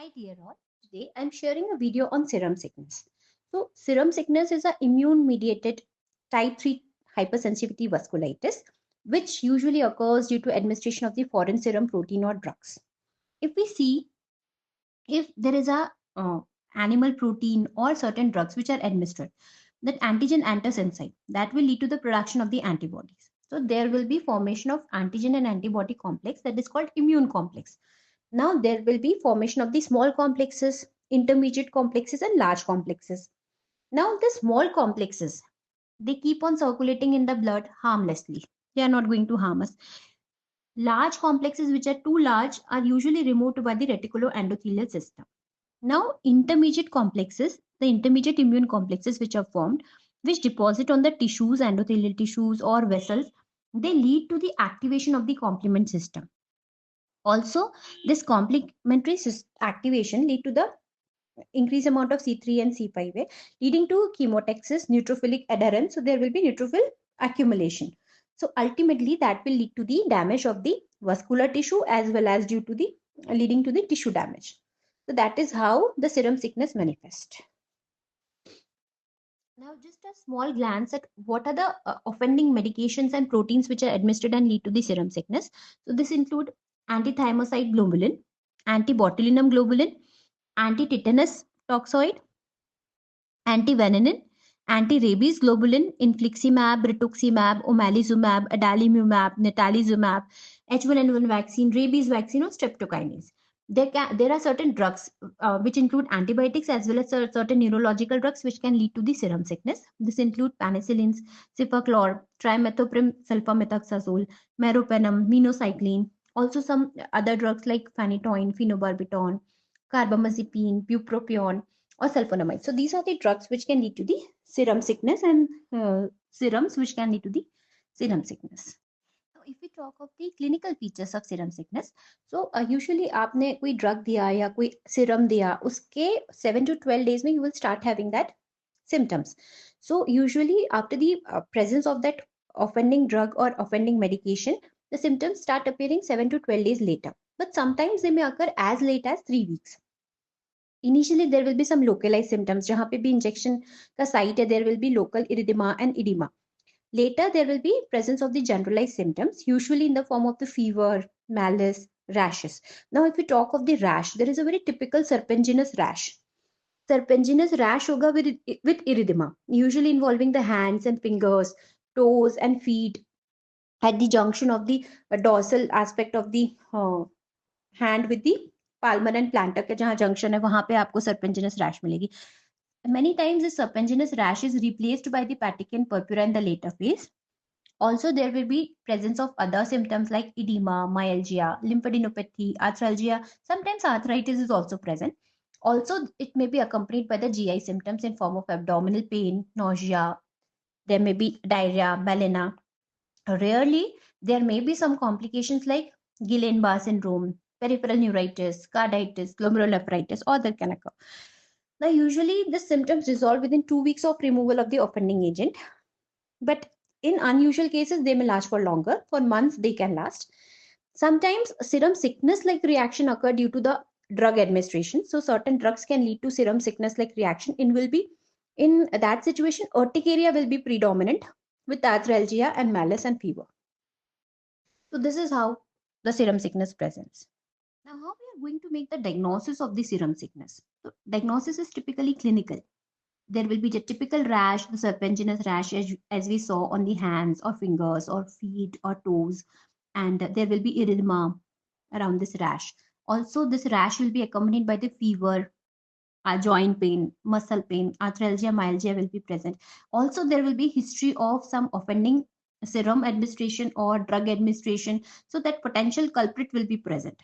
Hi dear all, today I'm sharing a video on serum sickness. So serum sickness is an immune mediated type 3 hypersensitivity vasculitis which usually occurs due to administration of the foreign serum protein or drugs. If we see if there is a animal protein or certain drugs which are administered, that antigen enters inside, that will lead to the production of the antibodies. So there will be formation of antigen and antibody complex that is called immune complex. Now there will be formation of the small complexes, intermediate complexes and large complexes. Now the small complexes, they keep on circulating in the blood harmlessly. They are not going to harm us. Large complexes which are too large are usually removed by the reticuloendothelial system. Now intermediate complexes, the intermediate immune complexes which are formed, which deposit on the tissues, endothelial tissues or vessels, they lead to the activation of the complement system. Also, this complementary activation lead to the increased amount of C3 and C5A, leading to chemotaxis, neutrophilic adherence. So there will be neutrophil accumulation. So ultimately, that will lead to the damage of the vascular tissue as well as due to the leading to the tissue damage. So that is how the serum sickness manifests. Now, just a small glance at what are the offending medications and proteins which are administered and lead to the serum sickness. So this include antithymocyte globulin, antibotulinum globulin, anti-tetanus toxoid, antivenin, anti-rabies globulin, infliximab, rituximab, omalizumab, adalimumab, natalizumab, H1N1 vaccine, rabies vaccine, or streptokinase. There are certain drugs which include antibiotics as well as certain neurological drugs which can lead to the serum sickness. This include penicillins, cifaclor, trimethoprim sulfamethoxazole, meropenem, minocycline. Also some other drugs like phenytoin, phenobarbital, carbamazepine, bupropion, or sulfonamide. So these are the drugs which can lead to the serum sickness and serums which can lead to the serum sickness. Now, if we talk of the clinical features of serum sickness, so usually आपने कोई drug दिया या कोई serum दिया, उसके 7 to 12 days में you will start having that symptoms. So usually after the presence of that offending drug or offending medication, the symptoms start appearing 7 to 12 days later. But sometimes they may occur as late as 3 weeks. Initially, there will be some localized symptoms. जहाँ पे भी injection का site है, there will be local erythema and edema. Later, there will be presence of the generalized symptoms, usually in the form of the fever, malaise, rashes. Now, if we talk of the rash, there is a very typical serpentinous rash. Serpentinous rash hoga with erythema, usually involving the hands and fingers, toes and feet at the junction of the dorsal aspect of the hand with the palmar and plantar के जहाँ junction है वहाँ पे आपको serpentinous rash मिलेगी. Many times this serpentinous rash is replaced by the petechian purpura in the later phase. Also, there will be presence of other symptoms like edema, myalgia, lymphadenopathy, arthralgia. Sometimes arthritis is also present. Also, it may be accompanied by the GI symptoms in form of abdominal pain, nausea. There may be diarrhea, melena. Rarely, there may be some complications like Guillain-Barré syndrome, peripheral neuritis, carditis, glomerulonephritis, or that can occur. Now, usually the symptoms resolve within 2 weeks of removal of the offending agent, but in unusual cases, they may last for longer. For months, they can last. Sometimes serum sickness-like reaction occur due to the drug administration. So certain drugs can lead to serum sickness-like reaction. In that situation, urticaria will be predominant with arthralgia and malaise and fever. So this is how the serum sickness presents. Now, how we are going to make the diagnosis of the serum sickness? So, diagnosis is typically clinical. There will be the typical rash, the serpentinous rash, as we saw on the hands or fingers or feet or toes, and there will be erythema around this rash. Also, this rash will be accompanied by the fever, joint pain, muscle pain, arthralgia, myalgia will be present. Also, there will be history of some offending serum administration or drug administration, so that potential culprit will be present.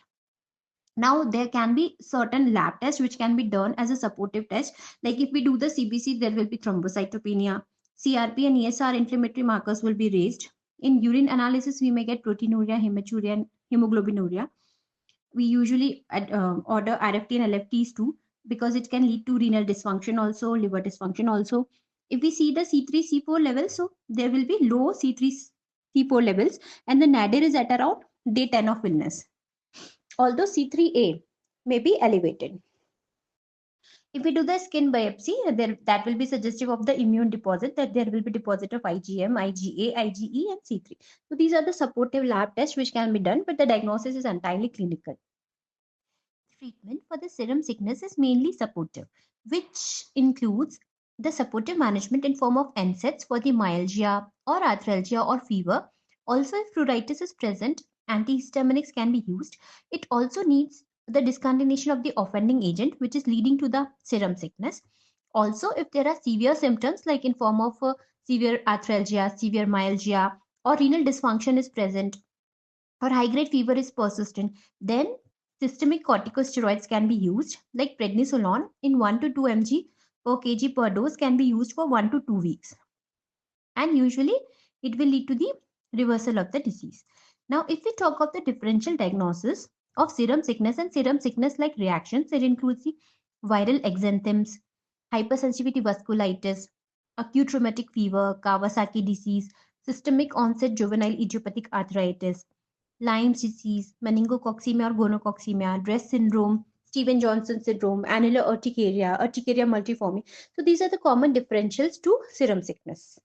Now, there can be certain lab tests which can be done as a supportive test. Like if we do the CBC, there will be thrombocytopenia, CRP and ESR inflammatory markers will be raised. In urine analysis, we may get proteinuria, hematuria, and hemoglobinuria. We usually order RFT and LFTs too, because it can lead to renal dysfunction also, liver dysfunction also. If we see the C3, C4 levels, so there will be low C3, C4 levels, and the nadir is at around day 10 of illness. Although C3A may be elevated. If we do the skin biopsy, that will be suggestive of the immune deposit, that there will be deposit of IgM, IgA, IgE, and C3. So these are the supportive lab tests which can be done, but the diagnosis is entirely clinical. Treatment for the serum sickness is mainly supportive, which includes the supportive management in form of NSAIDs for the myalgia or arthralgia or fever. Also, if pruritus is present, antihistaminics can be used. It also needs the discontinuation of the offending agent, which is leading to the serum sickness. Also, if there are severe symptoms like in form of severe arthralgia, severe myalgia, or renal dysfunction is present, or high grade fever is persistent, then systemic corticosteroids can be used, like prednisolone in 1 to 2 mg per kg per dose can be used for 1 to 2 weeks. And usually it will lead to the reversal of the disease. Now, if we talk of the differential diagnosis of serum sickness and serum sickness like reactions, it includes the viral exanthems, hypersensitivity vasculitis, acute rheumatic fever, Kawasaki disease, systemic onset juvenile idiopathic arthritis, Lyme's disease, meningococcemia or gonococcemia, Dress syndrome, Steven-Johnson syndrome, annular urticaria, urticaria multiforme. So these are the common differentials to serum sickness.